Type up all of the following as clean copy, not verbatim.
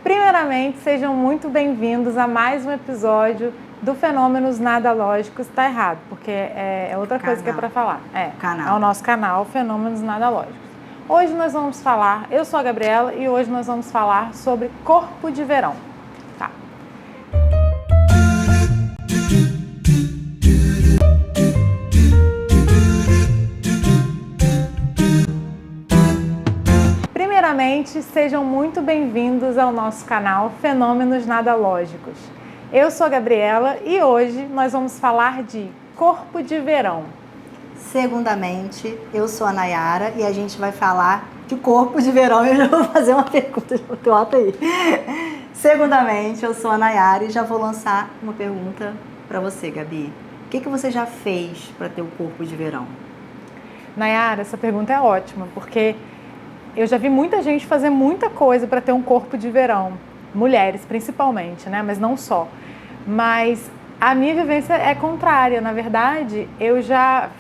Primeiramente, sejam muito bem-vindos a mais um episódio do Fenômenos Nada Lógicos. Tá errado, porque é outra coisa que é para falar. É o nosso canal Fenômenos Nada Lógicos. Hoje nós vamos falar, eu sou a Gabriela e hoje nós vamos falar sobre corpo de verão. Tá. Primeiramente, sejam muito bem-vindos ao nosso canal Fenômenos Nada Lógicos. Eu sou a Gabriela e hoje nós vamos falar de corpo de verão. Segundamente, eu sou a Nayara e a gente vai falar de corpo de verão. Eu já vou fazer uma pergunta, bota aí. Segundamente, eu sou a Nayara e já vou lançar uma pergunta para você, Gabi. O que você já fez para ter o corpo de verão? Nayara, essa pergunta é ótima, porque eu já vi muita gente fazer muita coisa para ter um corpo de verão. Mulheres, principalmente, né? Mas não só. Mas a minha vivência é contrária. Na verdade, eu já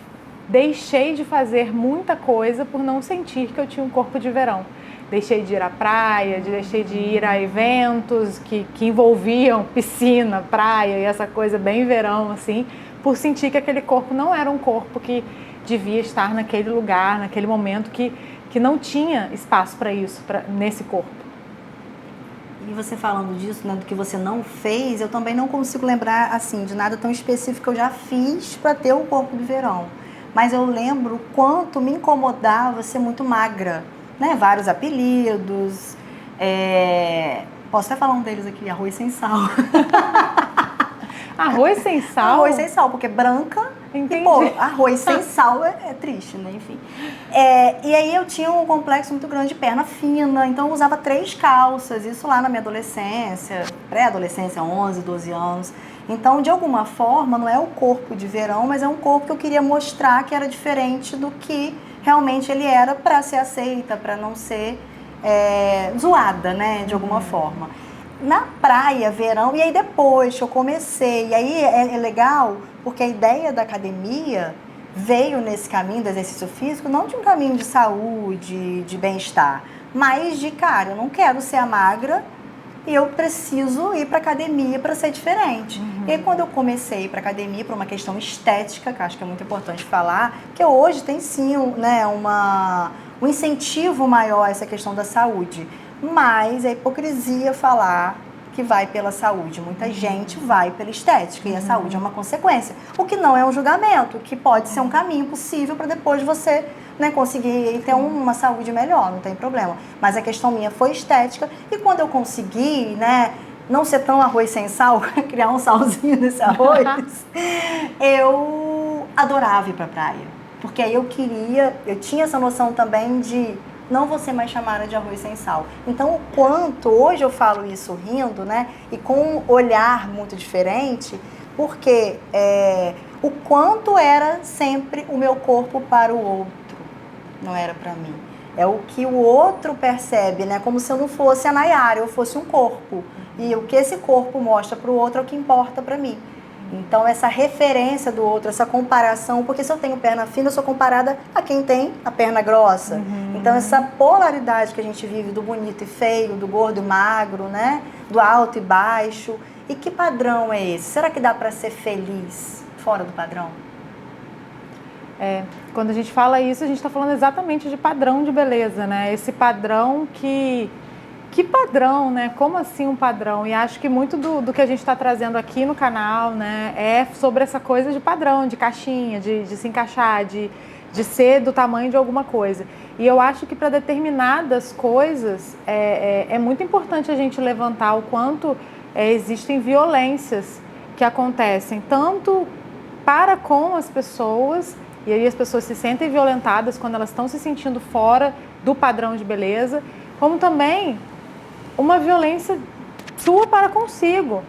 deixei de fazer muita coisa por não sentir que eu tinha um corpo de verão. Deixei de ir à praia, deixei de ir a eventos que envolviam piscina, praia e essa coisa bem verão, assim, por sentir que aquele corpo não era um corpo que devia estar naquele lugar, naquele momento que não tinha espaço para isso, nesse corpo. E você falando disso, né, do que você não fez, eu também não consigo lembrar assim de nada tão específico que eu já fiz para ter o corpo de verão. Mas eu lembro o quanto me incomodava ser muito magra, né? Vários apelidos. Posso até falar um deles aqui, arroz sem sal. Arroz sem sal? Arroz sem sal, porque branca. Entendi. E, pô, arroz sem sal é triste, né? Enfim. E aí eu tinha um complexo muito grande de perna fina, então eu usava 3 calças, isso lá na minha adolescência, pré-adolescência, 11, 12 anos. Então, de alguma forma, não é o corpo de verão, mas é um corpo que eu queria mostrar que era diferente do que realmente ele era para ser aceita, para não ser zoada, né? De alguma forma. Na praia, verão, e aí depois que eu comecei, e aí é legal, porque a ideia da academia veio nesse caminho do exercício físico, não de um caminho de saúde, de bem-estar, mas de, cara, eu não quero ser a magra e eu preciso ir para academia para ser diferente. E aí quando eu comecei a ir para academia, por uma questão estética, que eu acho que é muito importante falar, que hoje tem sim um incentivo maior a essa questão da saúde. Mas é hipocrisia falar que vai pela saúde. Muita gente vai pela estética e a saúde é uma consequência. O que não é um julgamento, que pode ser um caminho possível para depois você, né, conseguir ter uma saúde melhor, não tem problema. Mas a questão minha foi estética e quando eu consegui, né, não ser tão arroz sem sal, criar um salzinho nesse arroz, eu adorava ir para a praia. Porque aí eu tinha essa noção também de não vou ser mais chamada de arroz sem sal. Então, o quanto, hoje eu falo isso rindo, né? E com um olhar muito diferente, porque o quanto era sempre o meu corpo para o outro, não era para mim. É o que o outro percebe, né? Como se eu não fosse a Nayara, eu fosse um corpo. E o que esse corpo mostra para o outro é o que importa para mim. Então, essa referência do outro, essa comparação, porque se eu tenho perna fina, eu sou comparada a quem tem a perna grossa. Então, essa polaridade que a gente vive do bonito e feio, do gordo e magro, né? Do alto e baixo. E que padrão é esse? Será que dá para ser feliz fora do padrão? Quando a gente fala isso, a gente está falando exatamente de padrão de beleza, né? Esse padrão que padrão, né? Como assim um padrão? E acho que muito do que a gente está trazendo aqui no canal, né, é sobre essa coisa de padrão, de caixinha, de se encaixar, de ser do tamanho de alguma coisa. E eu acho que para determinadas coisas é muito importante a gente levantar o quanto existem violências que acontecem tanto para com as pessoas, e aí as pessoas se sentem violentadas quando elas estão se sentindo fora do padrão de beleza, como também uma violência sua para consigo,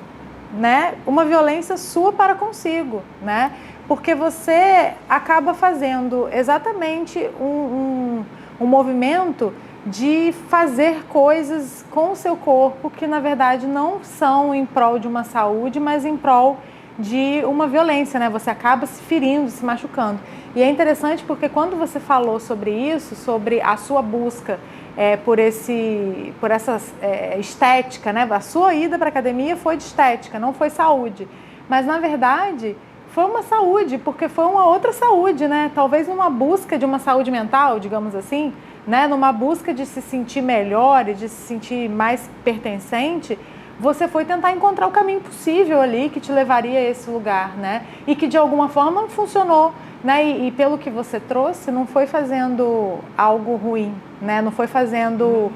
né? Uma violência sua para consigo, né? Porque você acaba fazendo exatamente um movimento de fazer coisas com o seu corpo que, na verdade, não são em prol de uma saúde, mas em prol de uma violência, né? Você acaba se ferindo, se machucando. E é interessante porque quando você falou sobre isso, sobre a sua busca por essa estética, né? A sua ida para a academia foi de estética, não foi saúde. Mas, na verdade, foi uma saúde, porque foi uma outra saúde, né? Talvez numa busca de uma saúde mental, digamos assim, né? Numa busca de se sentir melhor e de se sentir mais pertencente, você foi tentar encontrar o caminho possível ali que te levaria a esse lugar, né? E que de alguma forma funcionou, né? E pelo que você trouxe, não foi fazendo algo ruim, né? Não foi fazendo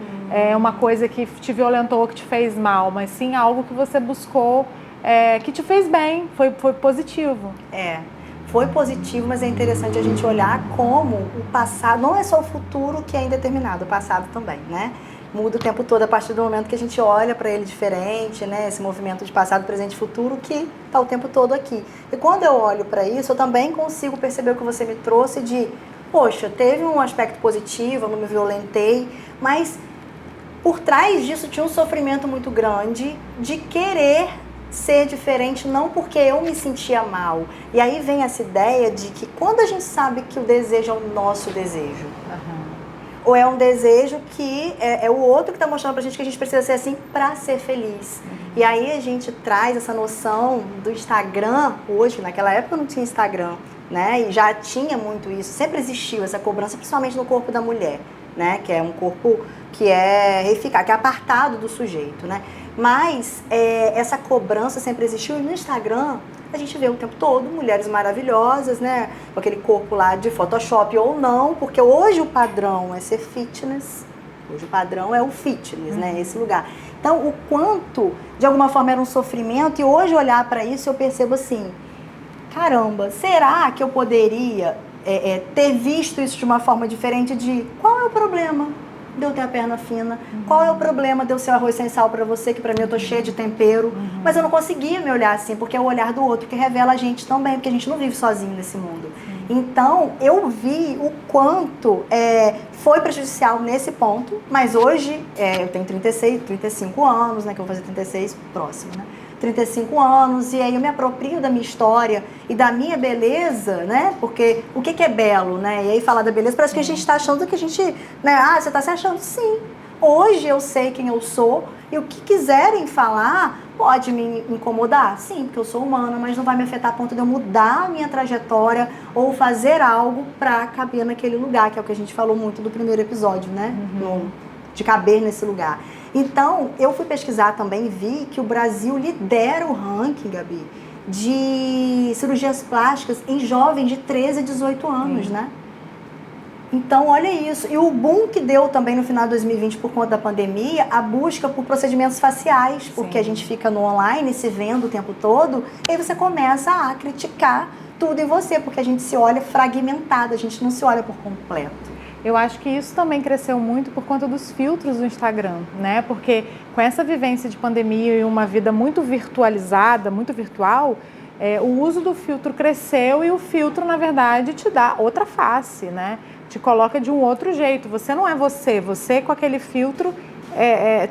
uma coisa que te violentou, que te fez mal, mas sim algo que você buscou, que te fez bem, foi positivo. Foi positivo, mas é interessante a gente olhar como o passado, não é só o futuro que é indeterminado, o passado também, né? Muda o tempo todo a partir do momento que a gente olha para ele diferente, né? Esse movimento de passado, presente e futuro que está o tempo todo aqui. E quando eu olho para isso, eu também consigo perceber o que você me trouxe de, poxa, teve um aspecto positivo, eu não me violentei, mas por trás disso tinha um sofrimento muito grande de querer ser diferente, não porque eu me sentia mal. E aí vem essa ideia de que quando a gente sabe que o desejo é o nosso desejo, ou é um desejo que é o outro que está mostrando pra gente que a gente precisa ser assim para ser feliz. E aí a gente traz essa noção do Instagram hoje, naquela época não tinha Instagram, né? E já tinha muito isso, sempre existiu essa cobrança, principalmente no corpo da mulher, né? Que é um corpo que é reificado, que é apartado do sujeito, né? Mas essa cobrança sempre existiu e no Instagram a gente vê o tempo todo mulheres maravilhosas, né? Com aquele corpo lá de Photoshop ou não, porque hoje o padrão é ser fitness, hoje o padrão é o fitness, né? Esse lugar. Então, o quanto, de alguma forma, era um sofrimento, e hoje olhar para isso eu percebo assim, caramba, será que eu poderia ter visto isso de uma forma diferente de qual é o problema de eu ter a perna fina? Qual é o problema de eu ser arroz sem sal pra você, que pra mim eu tô cheia de tempero? Mas eu não conseguia me olhar assim, porque é o olhar do outro que revela a gente também, porque a gente não vive sozinho nesse mundo. Então, eu vi o quanto foi prejudicial nesse ponto, mas hoje eu tenho 35 anos, né, que eu vou fazer 36 próximo, né? 35 anos, e aí eu me aproprio da minha história e da minha beleza, né? Porque o que é belo, né? E aí falar da beleza, parece que a gente está achando que a gente, né? Ah, você está se achando? Sim. Hoje eu sei quem eu sou e o que quiserem falar pode me incomodar? Sim, porque eu sou humana, mas não vai me afetar a ponto de eu mudar a minha trajetória ou fazer algo para caber naquele lugar, que é o que a gente falou muito do primeiro episódio, né? De caber nesse lugar. Então, eu fui pesquisar também e vi que o Brasil lidera o ranking, Gabi, de cirurgias plásticas em jovens de 13 a 18 anos, né? Então, olha isso. E o boom que deu também no final de 2020 por conta da pandemia, a busca por procedimentos faciais, porque a gente fica no online se vendo o tempo todo, e aí você começa a criticar tudo em você, porque a gente se olha fragmentado, a gente não se olha por completo. Eu acho que isso também cresceu muito por conta dos filtros do Instagram, né? Porque com essa vivência de pandemia e uma vida muito virtualizada, muito virtual, o uso do filtro cresceu e o filtro, na verdade, te dá outra face, né? Te coloca de um outro jeito. Você não é você, você com aquele filtro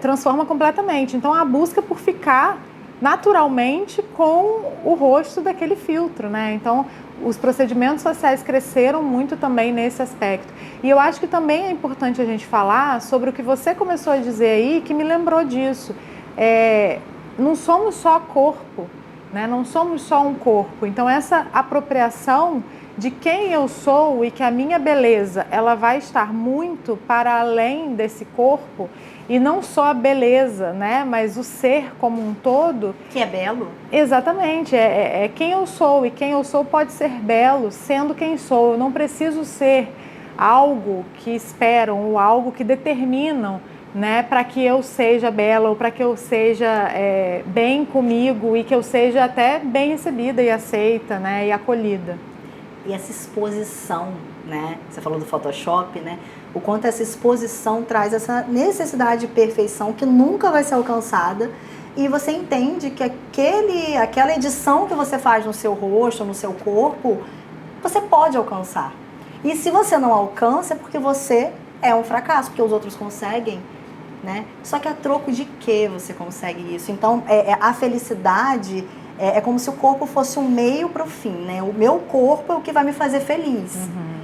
transforma completamente. Então, a busca por ficar naturalmente com o rosto daquele filtro, né? Então, os procedimentos faciais cresceram muito também nesse aspecto. E eu acho que também é importante a gente falar sobre o que você começou a dizer aí, que me lembrou disso. Não somos só corpo, né? Não somos só um corpo. Então, essa apropriação de quem eu sou e que a minha beleza ela vai estar muito para além desse corpo, e não só a beleza, né, mas o ser como um todo. Que é belo. Exatamente, é quem eu sou, e quem eu sou pode ser belo sendo quem sou. Eu não preciso ser algo que esperam ou algo que determinam, né, para que eu seja bela ou para que eu seja bem comigo e que eu seja até bem recebida e aceita, né, e acolhida. E essa exposição, né? Você falou do Photoshop, né? O quanto essa exposição traz essa necessidade de perfeição que nunca vai ser alcançada, e você entende que aquela edição que você faz no seu rosto, no seu corpo, você pode alcançar. E se você não alcança, é porque você é um fracasso, porque os outros conseguem, né? Só que a troco de que você consegue isso? Então, a felicidade é como se o corpo fosse um meio para o fim, né? O meu corpo é o que vai me fazer feliz.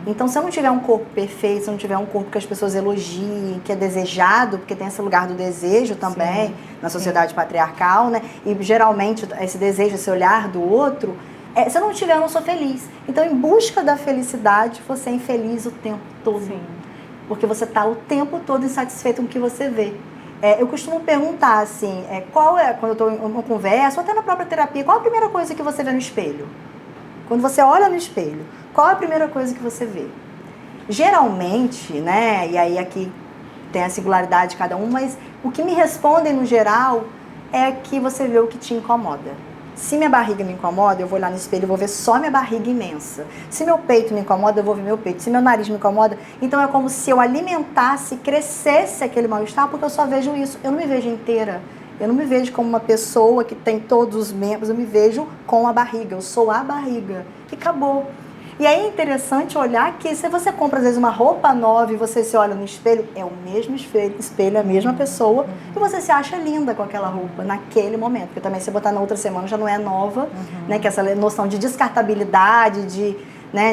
Então, se eu não tiver um corpo perfeito, se eu não tiver um corpo que as pessoas elogiem, que é desejado, porque tem esse lugar do desejo também, na sociedade patriarcal, né? E geralmente esse desejo, esse olhar do outro, se eu não tiver, eu não sou feliz. Então, em busca da felicidade, você é infeliz o tempo todo. Sim. Porque você está o tempo todo insatisfeito com o que você vê. Eu costumo perguntar assim, quando eu estou em uma conversa, ou até na própria terapia, qual a primeira coisa que você vê no espelho? Quando você olha no espelho, qual a primeira coisa que você vê? Geralmente, né, e aí aqui tem a singularidade de cada um, mas o que me respondem no geral é que você vê o que te incomoda. Se minha barriga me incomoda, eu vou olhar no espelho e vou ver só minha barriga imensa. Se meu peito me incomoda, eu vou ver meu peito. Se meu nariz me incomoda, então é como se eu alimentasse, crescesse aquele mal-estar, porque eu só vejo isso. Eu não me vejo inteira. Eu não me vejo como uma pessoa que tem todos os membros, eu me vejo com a barriga. Eu sou a barriga. E acabou. E aí é interessante olhar que se você compra às vezes uma roupa nova e você se olha no espelho, é o mesmo espelho, é a mesma pessoa, e você se acha linda com aquela roupa naquele momento, porque também se botar na outra semana já não é nova, né, que essa noção de descartabilidade,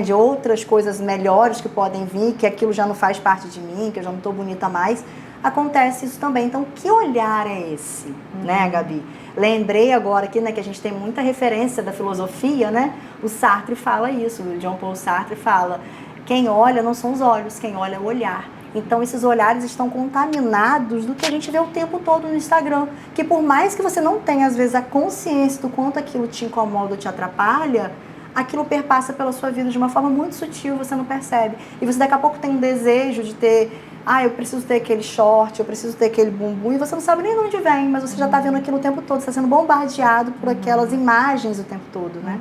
de outras coisas melhores que podem vir, que aquilo já não faz parte de mim, que eu já não estou bonita mais, acontece isso também. Então, que olhar é esse, né, Gabi? Lembrei agora aqui, né, que a gente tem muita referência da filosofia, né? O Sartre fala isso, o Jean Paul Sartre fala, quem olha não são os olhos, quem olha é o olhar. Então, esses olhares estão contaminados do que a gente vê o tempo todo no Instagram, que por mais que você não tenha, às vezes, a consciência do quanto aquilo te incomoda ou te atrapalha, aquilo perpassa pela sua vida de uma forma muito sutil, você não percebe. E você daqui a pouco tem um desejo de ter, eu preciso ter aquele short, eu preciso ter aquele bumbum, e você não sabe nem de onde vem, mas você já está vendo aquilo o tempo todo, você está sendo bombardeado por aquelas imagens o tempo todo, né?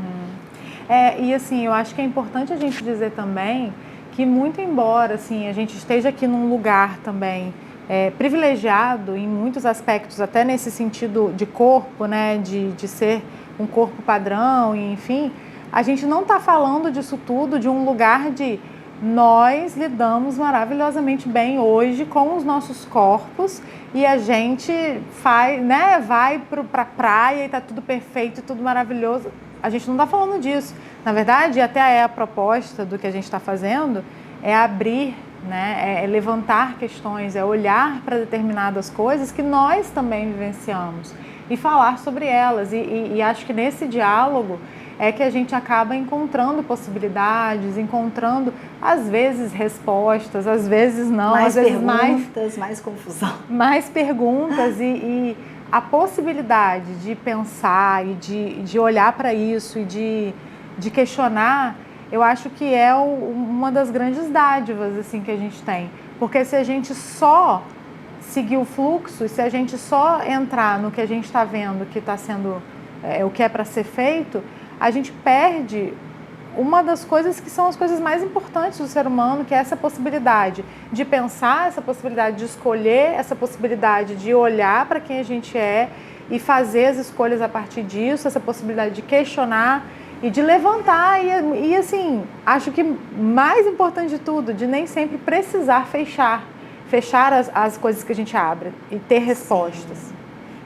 E assim, eu acho que é importante a gente dizer também que muito embora, assim, a gente esteja aqui num lugar também privilegiado em muitos aspectos, até nesse sentido de corpo, né, de ser um corpo padrão, enfim, a gente não está falando disso tudo de um lugar de nós lidamos maravilhosamente bem hoje com os nossos corpos e a gente vai para a praia e está tudo perfeito, tudo maravilhoso. A gente não está falando disso. Na verdade, até a proposta do que a gente está fazendo é abrir, né, é levantar questões, é olhar para determinadas coisas que nós também vivenciamos e falar sobre elas. E acho que nesse diálogo é que a gente acaba encontrando possibilidades, encontrando, às vezes, respostas, às vezes não. Mais às vezes perguntas, mais confusão. Mais perguntas e a possibilidade de pensar e de olhar para isso e de questionar, eu acho que é uma das grandes dádivas assim, que a gente tem. Porque se a gente só seguir o fluxo, se a gente só entrar no que a gente está vendo que está sendo, o que é para ser feito, a gente perde uma das coisas que são as coisas mais importantes do ser humano, que é essa possibilidade de pensar, essa possibilidade de escolher, essa possibilidade de olhar para quem a gente é e fazer as escolhas a partir disso, essa possibilidade de questionar e de levantar e assim, acho que mais importante de tudo, de nem sempre precisar fechar as coisas que a gente abre e ter respostas. Sim.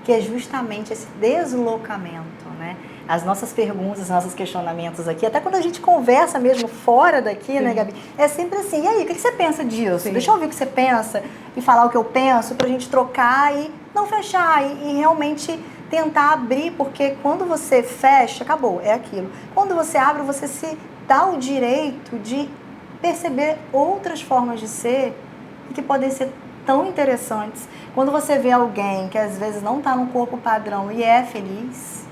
Que é justamente esse deslocamento, né? As nossas perguntas, os nossos questionamentos aqui, até quando a gente conversa mesmo fora daqui, Sim. né, Gabi? É sempre assim, e aí, o que você pensa disso? Sim. Deixa eu ouvir o que você pensa e falar o que eu penso pra gente trocar e não fechar e realmente tentar abrir, porque quando você fecha, acabou, é aquilo. Quando você abre, você se dá o direito de perceber outras formas de ser e que podem ser tão interessantes. Quando você vê alguém que às vezes não está no corpo padrão e é feliz,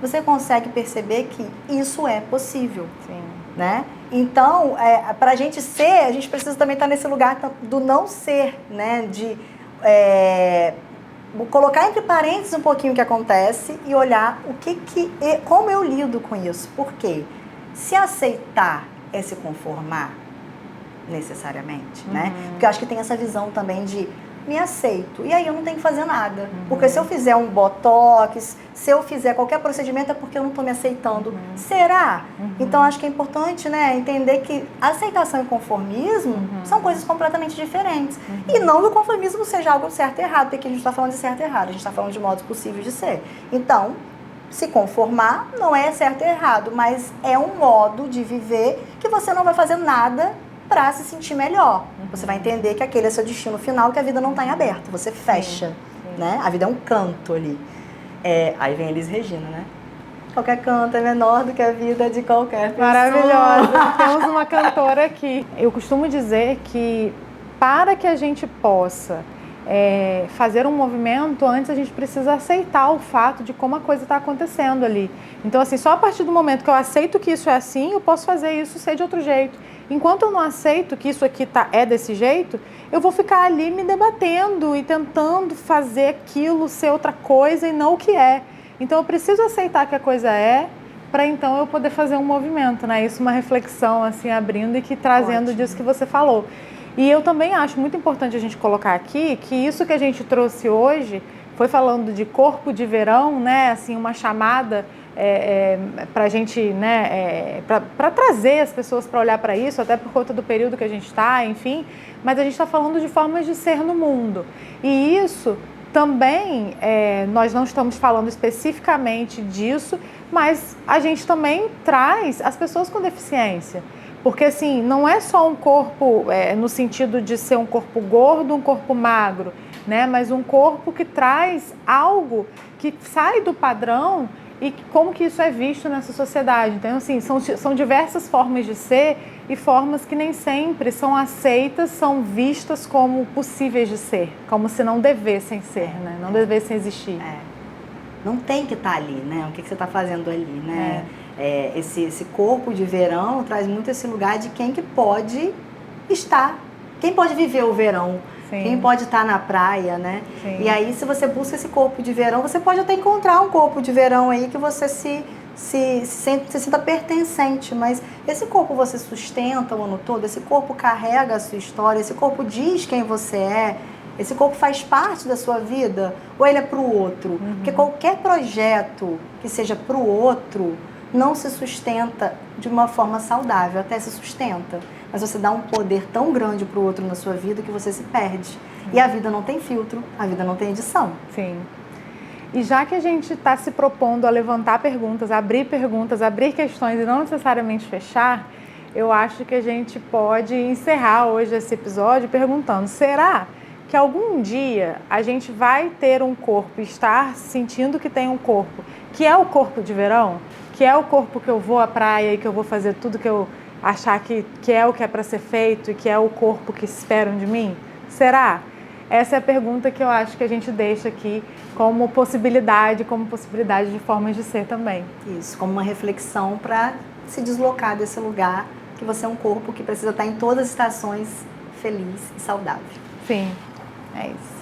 você consegue perceber que isso é possível. Sim. Né? Então, para a gente ser, a gente precisa também estar nesse lugar do não ser, né? De colocar entre parênteses um pouquinho o que acontece e olhar como eu lido com isso. Por quê? Se aceitar é se conformar, necessariamente, né? Porque eu acho que tem essa visão também de me aceito, e aí eu não tenho que fazer nada. Porque se eu fizer um botox, se eu fizer qualquer procedimento é porque eu não estou me aceitando. Será? Então acho que é importante, né, entender que aceitação e conformismo são coisas completamente diferentes. E não que o conformismo seja algo certo e errado, porque a gente está falando de certo e errado, a gente está falando de modos possíveis de ser. Então, se conformar não é certo e errado, mas é um modo de viver que você não vai fazer nada para se sentir melhor. Você vai entender que aquele é seu destino final, que a vida não está em aberto, você fecha, né? A vida é um canto ali. Aí vem a Elis Regina, né? Qualquer canto é menor do que a vida de qualquer pessoa. Maravilhosa. Temos uma cantora aqui. Eu costumo dizer que para que a gente possa fazer um movimento, antes a gente precisa aceitar o fato de como a coisa está acontecendo ali. Então, assim, só a partir do momento que eu aceito que isso é assim, eu posso fazer isso ser de outro jeito. Enquanto eu não aceito que isso aqui é desse jeito, eu vou ficar ali me debatendo e tentando fazer aquilo ser outra coisa e não o que é. Então eu preciso aceitar que a coisa é, para então eu poder fazer um movimento, né? Isso, uma reflexão assim, abrindo e que trazendo disso que você falou. E eu também acho muito importante a gente colocar aqui que isso que a gente trouxe hoje foi falando de corpo de verão, né? Assim, uma chamada para a gente, né? Para trazer as pessoas para olhar para isso, até por conta do período que a gente está, enfim. Mas a gente está falando de formas de ser no mundo. E isso também, nós não estamos falando especificamente disso, mas a gente também traz as pessoas com deficiência. Porque, assim, não é só um corpo no sentido de ser um corpo gordo, um corpo magro, né? Mas um corpo que traz algo que sai do padrão e como que isso é visto nessa sociedade. Então, assim, são diversas formas de ser e formas que nem sempre são aceitas, são vistas como possíveis de ser, como se não devessem ser, né? Não devessem existir. Não tem que estar ali, né? O que você está fazendo ali, né? Esse corpo de verão traz muito esse lugar de quem que pode estar, quem pode viver o verão. Sim. Quem pode estar na praia, né? Sim. E aí, se você busca esse corpo de verão, você pode até encontrar um corpo de verão aí que você se sinta pertencente, mas esse corpo você sustenta o ano todo, esse corpo carrega a sua história, esse corpo diz quem você é, esse corpo faz parte da sua vida, ou ele é para o outro? Porque qualquer projeto que seja para o outro não se sustenta de uma forma saudável, até se sustenta. Mas você dá um poder tão grande para o outro na sua vida que você se perde. E a vida não tem filtro, a vida não tem edição. Sim. E já que a gente está se propondo a levantar perguntas, abrir questões e não necessariamente fechar, eu acho que a gente pode encerrar hoje esse episódio perguntando: será que algum dia a gente vai ter um corpo, estar sentindo que tem um corpo, que é o corpo de verão? Que é o corpo que eu vou à praia e que eu vou fazer tudo que eu achar que é o que é para ser feito e que é o corpo que esperam de mim? Será? Essa é a pergunta que eu acho que a gente deixa aqui como possibilidade de formas de ser também. Isso, como uma reflexão para se deslocar desse lugar, que você é um corpo que precisa estar em todas as estações feliz e saudável. Sim, é isso.